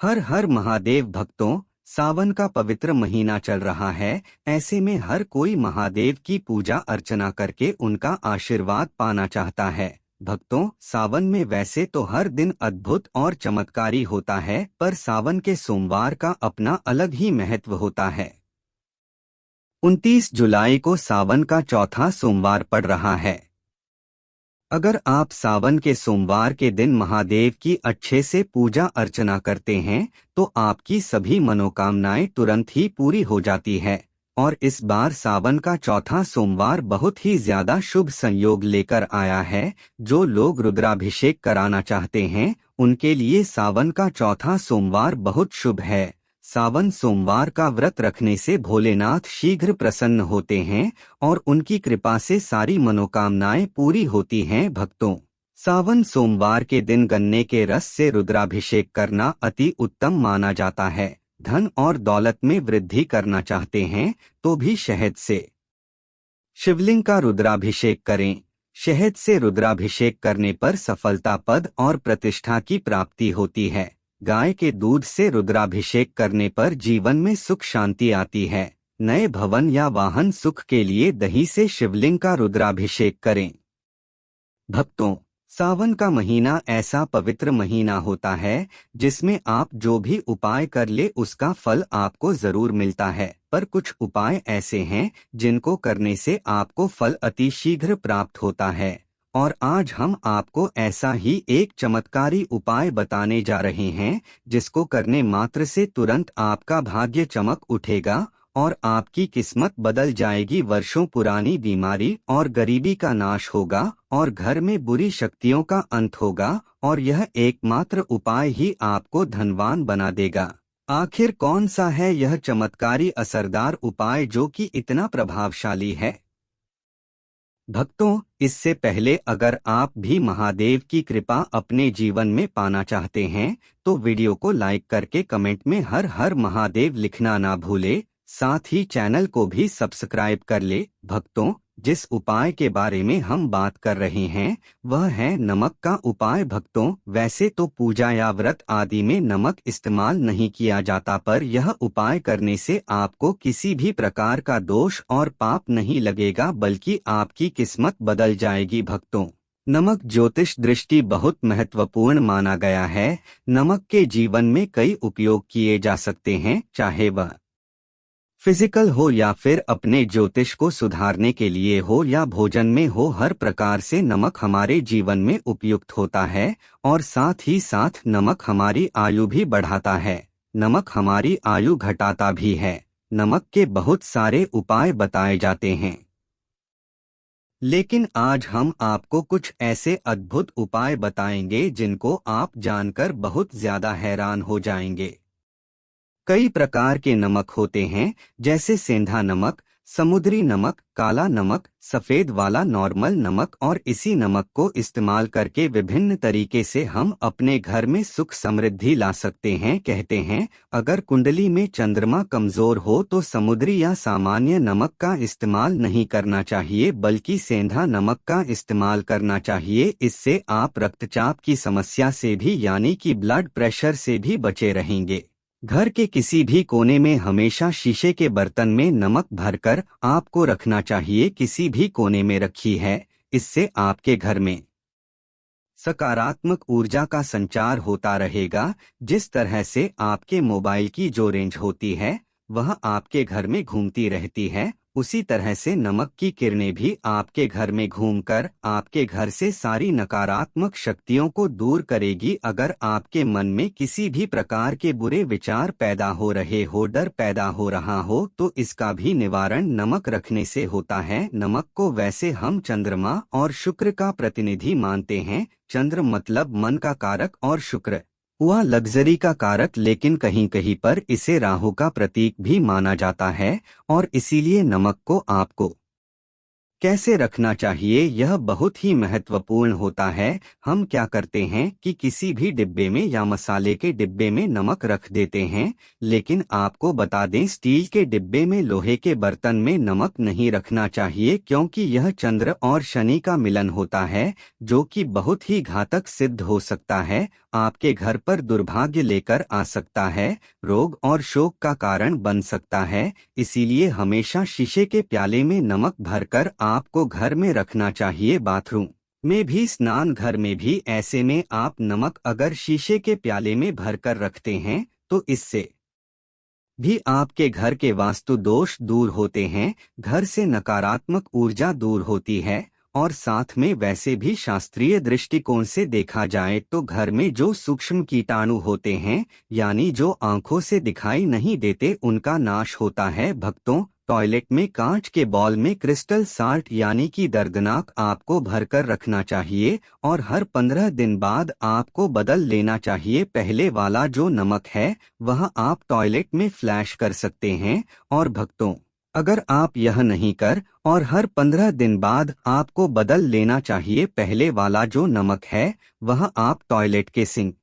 हर हर महादेव भक्तों, सावन का पवित्र महीना चल रहा है। ऐसे में हर कोई महादेव की पूजा अर्चना करके उनका आशीर्वाद पाना चाहता है। भक्तों, सावन में वैसे तो हर दिन अद्भुत और चमत्कारी होता है, पर सावन के सोमवार का अपना अलग ही महत्व होता है। 29 जुलाई को सावन का चौथा सोमवार पड़ रहा है। अगर आप सावन के सोमवार के दिन महादेव की अच्छे से पूजा अर्चना करते हैं तो आपकी सभी मनोकामनाएं तुरंत ही पूरी हो जाती है। और इस बार सावन का चौथा सोमवार बहुत ही ज्यादा शुभ संयोग लेकर आया है। जो लोग रुद्राभिषेक कराना चाहते हैं उनके लिए सावन का चौथा सोमवार बहुत शुभ है। सावन सोमवार का व्रत रखने से भोलेनाथ शीघ्र प्रसन्न होते हैं और उनकी कृपा से सारी मनोकामनाएं पूरी होती हैं। भक्तों, सावन सोमवार के दिन गन्ने के रस से रुद्राभिषेक करना अति उत्तम माना जाता है। धन और दौलत में वृद्धि करना चाहते हैं तो भी शहद से शिवलिंग का रुद्राभिषेक करें। शहद से रुद्राभिषेक करने पर सफलता, पद और प्रतिष्ठा की प्राप्ति होती है। गाय के दूध से रुद्राभिषेक करने पर जीवन में सुख शांति आती है। नए भवन या वाहन सुख के लिए दही से शिवलिंग का रुद्राभिषेक करें। भक्तों, सावन का महीना ऐसा पवित्र महीना होता है जिसमें आप जो भी उपाय कर ले उसका फल आपको जरूर मिलता है। पर कुछ उपाय ऐसे हैं जिनको करने से आपको फल अति शीघ्र प्राप्त होता है। और आज हम आपको ऐसा ही एक चमत्कारी उपाय बताने जा रहे हैं जिसको करने मात्र से तुरंत आपका भाग्य चमक उठेगा और आपकी किस्मत बदल जाएगी। वर्षों पुरानी बीमारी और गरीबी का नाश होगा और घर में बुरी शक्तियों का अंत होगा और यह एकमात्र उपाय ही आपको धनवान बना देगा। आखिर कौन सा है यह चमत्कारी असरदार उपाय जो कि इतना प्रभावशाली है? भक्तों, इससे पहले अगर आप भी महादेव की कृपा अपने जीवन में पाना चाहते हैं तो वीडियो को लाइक करके कमेंट में हर हर महादेव लिखना ना भूले। साथ ही चैनल को भी सब्सक्राइब कर ले। भक्तों, जिस उपाय के बारे में हम बात कर रहे हैं वह है नमक का उपाय। भक्तों, वैसे तो पूजा या व्रत आदि में नमक इस्तेमाल नहीं किया जाता, पर यह उपाय करने से आपको किसी भी प्रकार का दोष और पाप नहीं लगेगा बल्कि आपकी किस्मत बदल जाएगी। भक्तों, नमक ज्योतिष दृष्टि बहुत महत्वपूर्ण माना गया है। नमक के जीवन में कई उपयोग किए जा सकते हैं, चाहे वह फिजिकल हो या फिर अपने ज्योतिष को सुधारने के लिए हो या भोजन में हो। हर प्रकार से नमक हमारे जीवन में उपयुक्त होता है और साथ ही साथ नमक हमारी आयु भी बढ़ाता है, नमक हमारी आयु घटाता भी है। नमक के बहुत सारे उपाय बताए जाते हैं, लेकिन आज हम आपको कुछ ऐसे अद्भुत उपाय बताएंगे जिनको आप जानकर बहुत ज्यादा हैरान हो जाएंगे। कई प्रकार के नमक होते हैं, जैसे सेंधा नमक, समुद्री नमक, काला नमक, सफेद वाला नॉर्मल नमक। और इसी नमक को इस्तेमाल करके विभिन्न तरीके से हम अपने घर में सुख समृद्धि ला सकते हैं। कहते हैं अगर कुंडली में चंद्रमा कमजोर हो तो समुद्री या सामान्य नमक का इस्तेमाल नहीं करना चाहिए बल्कि सेंधा नमक का इस्तेमाल करना चाहिए। इससे आप रक्तचाप की समस्या से भी यानी कि ब्लड प्रेशर से भी बचे रहेंगे। घर के किसी भी कोने में हमेशा शीशे के बर्तन में नमक भरकर आपको रखना चाहिए। किसी भी कोने में रखी है, इससे आपके घर में सकारात्मक ऊर्जा का संचार होता रहेगा। जिस तरह से आपके मोबाइल की जो रेंज होती है वह आपके घर में घूमती रहती है, उसी तरह से नमक की किरणें भी आपके घर में घूमकर आपके घर से सारी नकारात्मक शक्तियों को दूर करेगी। अगर आपके मन में किसी भी प्रकार के बुरे विचार पैदा हो रहे हो, डर पैदा हो रहा हो, तो इसका भी निवारण नमक रखने से होता है। नमक को वैसे हम चंद्रमा और शुक्र का प्रतिनिधि मानते हैं। चंद्र मतलब मन का कारक और शुक्र हुआ लग्जरी का कारक, लेकिन कहीं कहीं पर इसे राहु का प्रतीक भी माना जाता है और इसीलिए नमक को आपको कैसे रखना चाहिए यह बहुत ही महत्वपूर्ण होता है। हम क्या करते हैं कि किसी भी डिब्बे में या मसाले के डिब्बे में नमक रख देते हैं, लेकिन आपको बता दें स्टील के डिब्बे में लोहे के बर्तन में नमक नहीं रखना चाहिए, क्योंकि यह चंद्र और शनि का मिलन होता है जो कि बहुत ही घातक सिद्ध हो सकता है। आपके घर पर दुर्भाग्य लेकर आ सकता है, रोग और शोक का कारण बन सकता है। इसीलिए हमेशा शीशे के प्याले में नमक भरकर आपको घर में रखना चाहिए। बाथरूम में भी, स्नान घर में भी। ऐसे में आप नमक अगर शीशे के प्याले में भरकर रखते हैं तो इससे भी आपके घर के वास्तु दोष दूर होते हैं, घर से नकारात्मक ऊर्जा दूर होती है। और साथ में वैसे भी शास्त्रीय दृष्टिकोण से देखा जाए तो घर में जो सूक्ष्म कीटाणु होते हैं, यानी जो आंखों से दिखाई नहीं देते, उनका नाश होता है। भक्तों, टॉयलेट में कांच के बॉल में क्रिस्टल साल्ट यानी कि दर्दनाक आपको भरकर रखना चाहिए और हर 15 दिन बाद आपको बदल लेना चाहिए। पहले वाला जो नमक है वह आप टॉयलेट में फ्लैश कर सकते हैं। और भक्तों, अगर आप यह नहीं कर और हर 15 दिन बाद आपको बदल लेना चाहिए, पहले वाला जो नमक है वह आप टॉयलेट के सिंक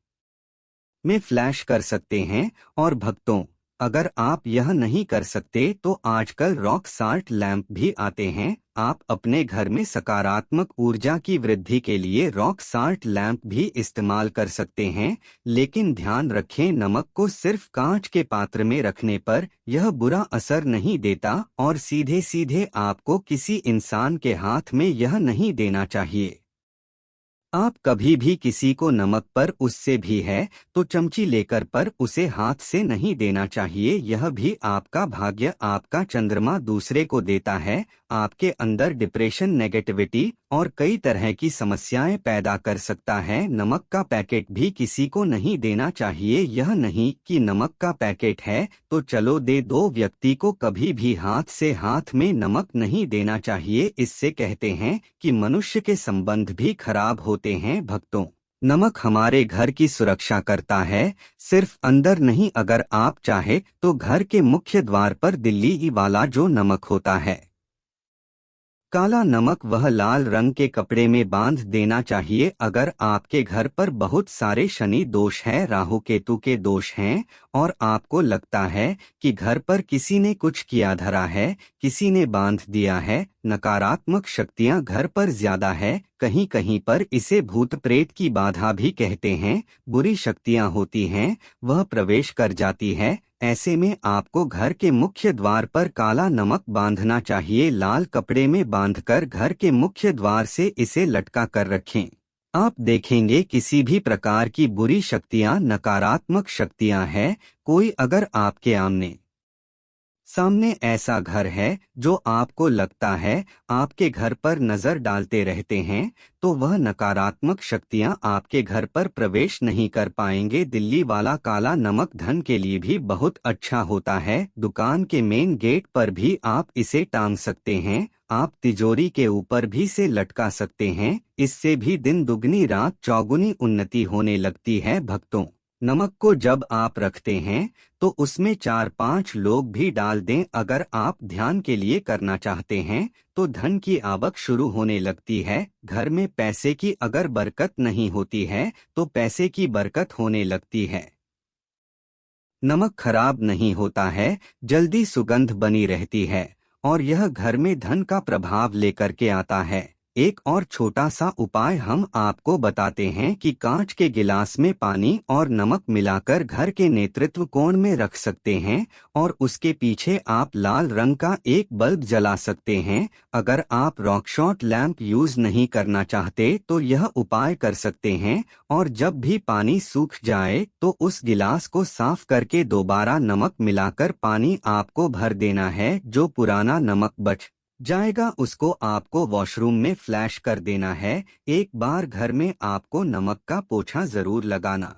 में फ्लैश कर सकते हैं। और भक्तों, अगर आप यह नहीं कर सकते तो आजकल रॉक साल्ट लैंप भी आते हैं। आप अपने घर में सकारात्मक ऊर्जा की वृद्धि के लिए रॉक साल्ट लैंप भी इस्तेमाल कर सकते हैं। लेकिन ध्यान रखें, नमक को सिर्फ कांच के पात्र में रखने पर यह बुरा असर नहीं देता और सीधे सीधे आपको किसी इंसान के हाथ में यह नहीं देना चाहिए। आप कभी भी किसी को नमक पर उससे भी है तो चमची लेकर पर उसे हाथ से नहीं देना चाहिए। यह भी आपका भाग्य, आपका चंद्रमा दूसरे को देता है। आपके अंदर डिप्रेशन, नेगेटिविटी और कई तरह की समस्याएं पैदा कर सकता है। नमक का पैकेट भी किसी को नहीं देना चाहिए। यह नहीं कि नमक का पैकेट है तो चलो दे दो, व्यक्ति को कभी भी हाथ से हाथ में नमक नहीं देना चाहिए। इससे कहते हैं कि मनुष्य के संबंध भी खराब होते हैं। भक्तों, नमक हमारे घर की सुरक्षा करता है, सिर्फ अंदर नहीं। अगर आप चाहे तो घर के मुख्य द्वार पर दिल्ली वाला जो नमक होता है, काला नमक, वह लाल रंग के कपड़े में बांध देना चाहिए। अगर आपके घर पर बहुत सारे शनि दोष है, राहु केतु के दोष हैं और आपको लगता है कि घर पर किसी ने कुछ किया धरा है, किसी ने बांध दिया है, नकारात्मक शक्तियां घर पर ज्यादा है, कहीं कहीं पर इसे भूत प्रेत की बाधा भी कहते हैं, बुरी शक्तियां होती हैं, वह प्रवेश कर जाती है। ऐसे में आपको घर के मुख्य द्वार पर काला नमक बांधना चाहिए। लाल कपड़े में बांधकर घर के मुख्य द्वार से इसे लटका कर रखें। आप देखेंगे किसी भी प्रकार की बुरी शक्तियां, नकारात्मक शक्तियां हैं, कोई अगर आपके आमने सामने ऐसा घर है जो आपको लगता है आपके घर पर नजर डालते रहते हैं, तो वह नकारात्मक शक्तियां आपके घर पर प्रवेश नहीं कर पाएंगे। दिल्ली वाला काला नमक धन के लिए भी बहुत अच्छा होता है। दुकान के मेन गेट पर भी आप इसे टांग सकते हैं, आप तिजोरी के ऊपर भी से लटका सकते हैं। इससे भी दिन दुगनी रात चौगुनी उन्नति होने लगती है। भक्तों, नमक को जब आप रखते हैं तो उसमें 4-5 लोग भी डाल दें। अगर आप ध्यान के लिए करना चाहते हैं तो धन की आवक शुरू होने लगती है। घर में पैसे की अगर बरकत नहीं होती है तो पैसे की बरकत होने लगती है। नमक खराब नहीं होता है, जल्दी सुगंध बनी रहती है और यह घर में धन का प्रभाव लेकर के आता है। एक और छोटा सा उपाय हम आपको बताते हैं कि कांच के गिलास में पानी और नमक मिलाकर घर के नेतृत्व कोण में रख सकते हैं और उसके पीछे आप लाल रंग का एक बल्ब जला सकते हैं। अगर आप रॉकशॉट लैंप यूज नहीं करना चाहते तो यह उपाय कर सकते हैं और जब भी पानी सूख जाए तो उस गिलास को साफ करके दोबारा नमक मिलाकर पानी आपको भर देना है। जो पुराना नमक बच जाएगा उसको आपको वॉशरूम में फ्लैश कर देना है। एक बार घर में आपको नमक का पोछा जरूर लगाना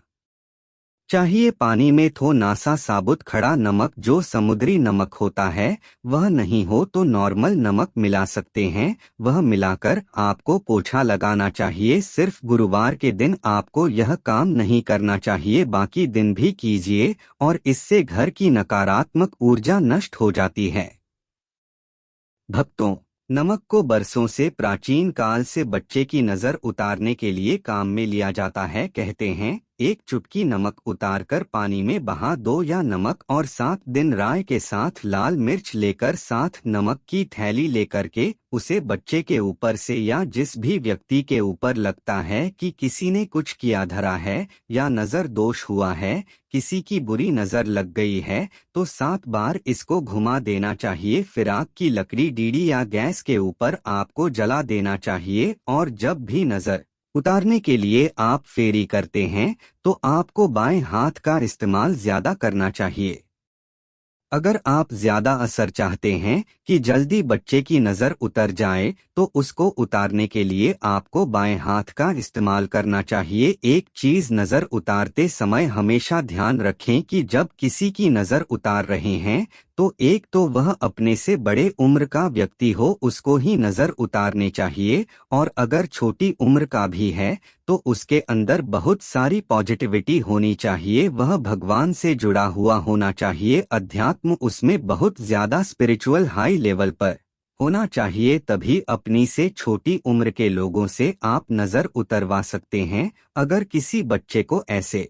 चाहिए। पानी में थोड़ा सा साबुत खड़ा नमक, जो समुद्री नमक होता है, वह नहीं हो तो नॉर्मल नमक मिला सकते हैं, वह मिलाकर आपको पोछा लगाना चाहिए। सिर्फ गुरुवार के दिन आपको यह काम नहीं करना चाहिए, बाकी दिन भी कीजिए और इससे घर की नकारात्मक ऊर्जा नष्ट हो जाती है। भक्तों, नमक को बरसों से प्राचीन काल से बच्चे की नजर उतारने के लिए काम में लिया जाता है। कहते हैं एक चुटकी नमक उतारकर पानी में बहा दो, या नमक और 7 दिन राय के साथ लाल मिर्च लेकर साथ नमक की थैली लेकर के उसे बच्चे के ऊपर से या जिस भी व्यक्ति के ऊपर लगता है कि किसी ने कुछ किया धरा है या नजर दोष हुआ है, किसी की बुरी नजर लग गई है, तो 7 बार इसको घुमा देना चाहिए। फिराक की लकड़ी, डीडी या गैस के ऊपर आपको जला देना चाहिए। और जब भी नजर उतारने के लिए आप फेरी करते हैं तो आपको बाएं हाथ का इस्तेमाल ज्यादा करना चाहिए। अगर आप ज्यादा असर चाहते हैं कि जल्दी बच्चे की नजर उतर जाए तो उसको उतारने के लिए आपको बाएं हाथ का इस्तेमाल करना चाहिए। एक चीज नजर उतारते समय हमेशा ध्यान रखें कि जब किसी की नजर उतार रहे हैं तो एक तो वह अपने से बड़े उम्र का व्यक्ति हो, उसको ही नजर उतारने चाहिए। और अगर छोटी उम्र का भी है तो उसके अंदर बहुत सारी पॉजिटिविटी होनी चाहिए, वह भगवान से जुड़ा हुआ होना चाहिए, अध्यात्म उसमें बहुत ज्यादा स्पिरिचुअल हाई लेवल पर होना चाहिए। तभी अपनी से छोटी उम्र के लोगों से आप नजर उतरवा सकते हैं। अगर किसी बच्चे को ऐसे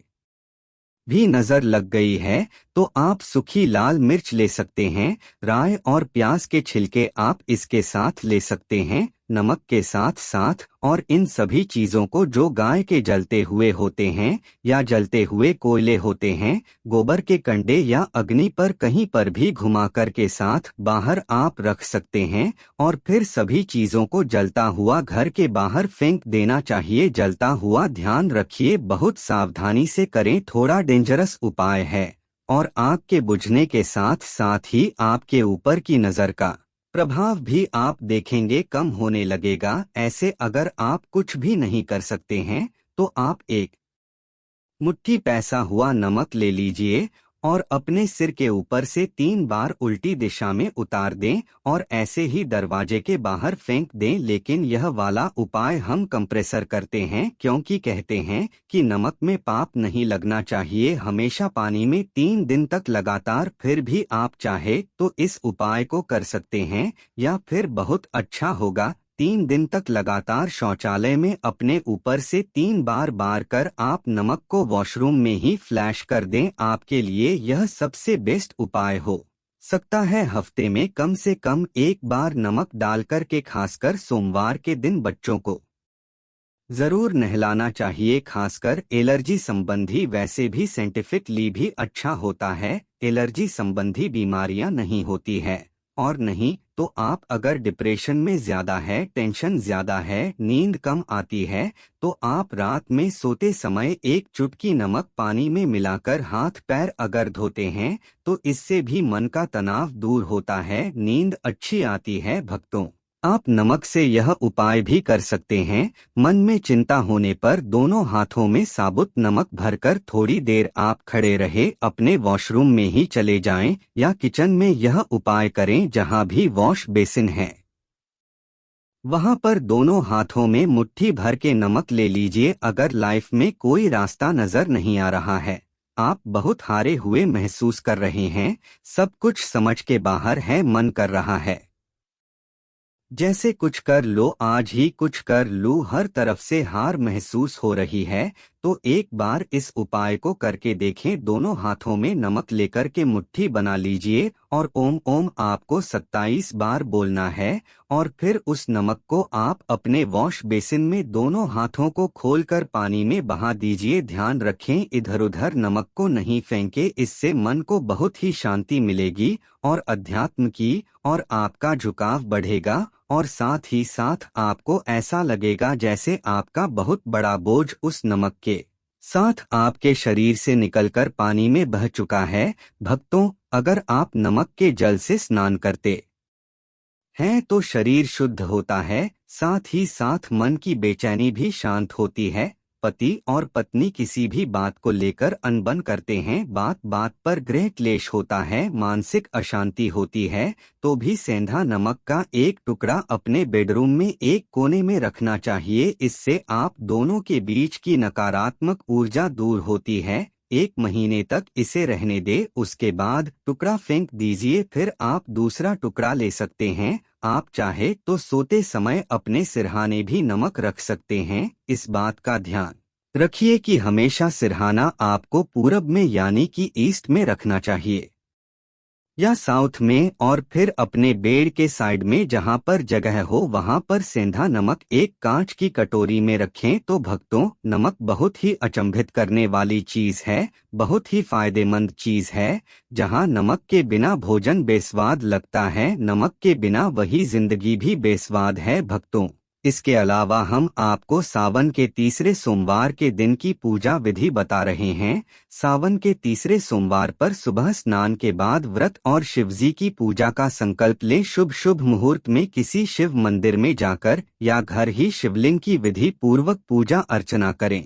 भी नजर लग गई है तो आप सूखी लाल मिर्च ले सकते हैं, राई और प्याज के छिलके आप इसके साथ ले सकते हैं, नमक के साथ साथ। और इन सभी चीजों को जो गाय के जलते हुए होते हैं या जलते हुए कोयले होते हैं, गोबर के कंडे या अग्नि पर कहीं पर भी घुमाकर के साथ बाहर आप रख सकते हैं। और फिर सभी चीजों को जलता हुआ घर के बाहर फेंक देना चाहिए। जलता हुआ ध्यान रखिए, बहुत सावधानी से करें, थोड़ा डेंजरस उपाय है। और आग के बुझने के साथ साथ ही आपके ऊपर की नजर का प्रभाव भी आप देखेंगे कम होने लगेगा। ऐसे अगर आप कुछ भी नहीं कर सकते हैं तो आप एक मुट्ठी पैसा हुआ नमक ले लीजिए और अपने सिर के ऊपर से 3 बार उल्टी दिशा में उतार दें और ऐसे ही दरवाजे के बाहर फेंक दें। लेकिन यह वाला उपाय हम कंप्रेसर करते हैं क्योंकि कहते हैं कि नमक में पाप नहीं लगना चाहिए, हमेशा पानी में 3 दिन तक लगातार। फिर भी आप चाहे तो इस उपाय को कर सकते हैं या फिर बहुत अच्छा होगा, 3 दिन तक लगातार शौचालय में अपने ऊपर से 3 बार कर आप नमक को वॉशरूम में ही फ्लैश कर दें। आपके लिए यह सबसे बेस्ट उपाय हो सकता है। हफ्ते में कम से कम 1 बार नमक डालकर के, खासकर सोमवार के दिन बच्चों को जरूर नहलाना चाहिए, खासकर एलर्जी संबंधी। वैसे भी साइंटिफिकली भी अच्छा होता है, एलर्जी संबंधी बीमारियां नहीं होती है। और नहीं तो आप अगर डिप्रेशन में ज्यादा है, टेंशन ज्यादा है, नींद कम आती है, तो आप रात में सोते समय एक चुटकी नमक पानी में मिलाकर हाथ पैर अगर धोते हैं तो इससे भी मन का तनाव दूर होता है, नींद अच्छी आती है। भक्तों, आप नमक से यह उपाय भी कर सकते हैं। मन में चिंता होने पर दोनों हाथों में साबुत नमक भरकर थोड़ी देर आप खड़े रहे, अपने वॉशरूम में ही चले जाएं या किचन में यह उपाय करें। जहां भी वॉश बेसिन है वहां पर दोनों हाथों में मुट्ठी भर के नमक ले लीजिए। अगर लाइफ में कोई रास्ता नजर नहीं आ रहा है, आप बहुत हारे हुए महसूस कर रहे हैं, सब कुछ समझ के बाहर है, मन कर रहा है जैसे कुछ कर लो, आज ही कुछ कर लूं, हर तरफ से हार महसूस हो रही है, तो एक बार इस उपाय को करके देखें। दोनों हाथों में नमक लेकर के मुट्ठी बना लीजिए और ओम ओम आपको 27 बार बोलना है। और फिर उस नमक को आप अपने वॉश बेसिन में दोनों हाथों को खोलकर पानी में बहा दीजिए। ध्यान रखें इधर उधर नमक को नहीं फेंके, इससे मन को बहुत ही शांति मिलेगी और अध्यात्म की और आपका झुकाव बढ़ेगा। और साथ ही साथ आपको ऐसा लगेगा जैसे आपका बहुत बड़ा बोझ उस नमक के साथ आपके शरीर से निकलकर पानी में बह चुका है। भक्तों, अगर आप नमक के जल से स्नान करते हैं तो शरीर शुद्ध होता है, साथ ही साथ मन की बेचैनी भी शांत होती है। पति और पत्नी किसी भी बात को लेकर अनबन करते हैं, बात बात पर गृह क्लेश होता है, मानसिक अशांति होती है, तो भी सेंधा नमक का एक टुकड़ा अपने बेडरूम में एक कोने में रखना चाहिए। इससे आप दोनों के बीच की नकारात्मक ऊर्जा दूर होती है। 1 महीने तक इसे रहने दे, उसके बाद टुकड़ा फेंक दीजिए, फिर आप दूसरा टुकड़ा ले सकते हैं। आप चाहे तो सोते समय अपने सिरहाने भी नमक रख सकते हैं। इस बात का ध्यान रखिए कि हमेशा सिरहाना आपको पूरब में यानी कि ईस्ट में रखना चाहिए या साउथ में, और फिर अपने बेड के साइड में जहां पर जगह हो वहां पर सेंधा नमक एक कांच की कटोरी में रखें। तो भक्तों, नमक बहुत ही अचंभित करने वाली चीज है, बहुत ही फायदेमंद चीज है। जहां नमक के बिना भोजन बेस्वाद लगता है, नमक के बिना वही जिंदगी भी बेस्वाद है भक्तों। इसके अलावा हम आपको सावन के तीसरे सोमवार के दिन की पूजा विधि बता रहे हैं। सावन के तीसरे सोमवार पर सुबह स्नान के बाद व्रत और शिवजी की पूजा का संकल्प लें। शुभ शुभ मुहूर्त में किसी शिव मंदिर में जाकर या घर ही शिवलिंग की विधि पूर्वक पूजा अर्चना करें।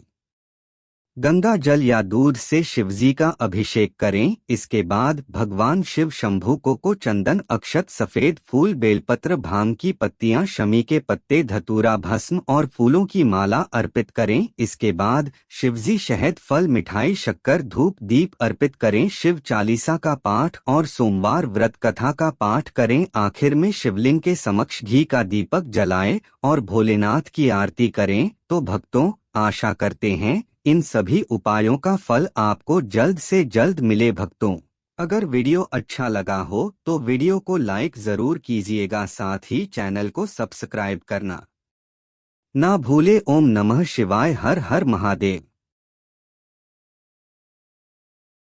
गंगा जल या दूध से शिवजी का अभिषेक करें। इसके बाद भगवान शिव शंभू को चंदन, अक्षत, सफेद फूल, बेलपत्र, भांग की पत्तियां, शमी के पत्ते, धतूरा, भस्म और फूलों की माला अर्पित करें। इसके बाद शिवजी शहद, फल, मिठाई, शक्कर, धूप, दीप अर्पित करें। शिव चालीसा का पाठ और सोमवार व्रत कथा का पाठ करें। आखिर में शिवलिंग के समक्ष घी का दीपक जलाएं और भोलेनाथ की आरती करें। तो भक्तों, आशा करते हैं इन सभी उपायों का फल आपको जल्द से जल्द मिले। भक्तों, अगर वीडियो अच्छा लगा हो तो वीडियो को लाइक जरूर कीजिएगा, साथ ही चैनल को सब्सक्राइब करना ना भूले। ओम नमः शिवाय। हर हर महादेव।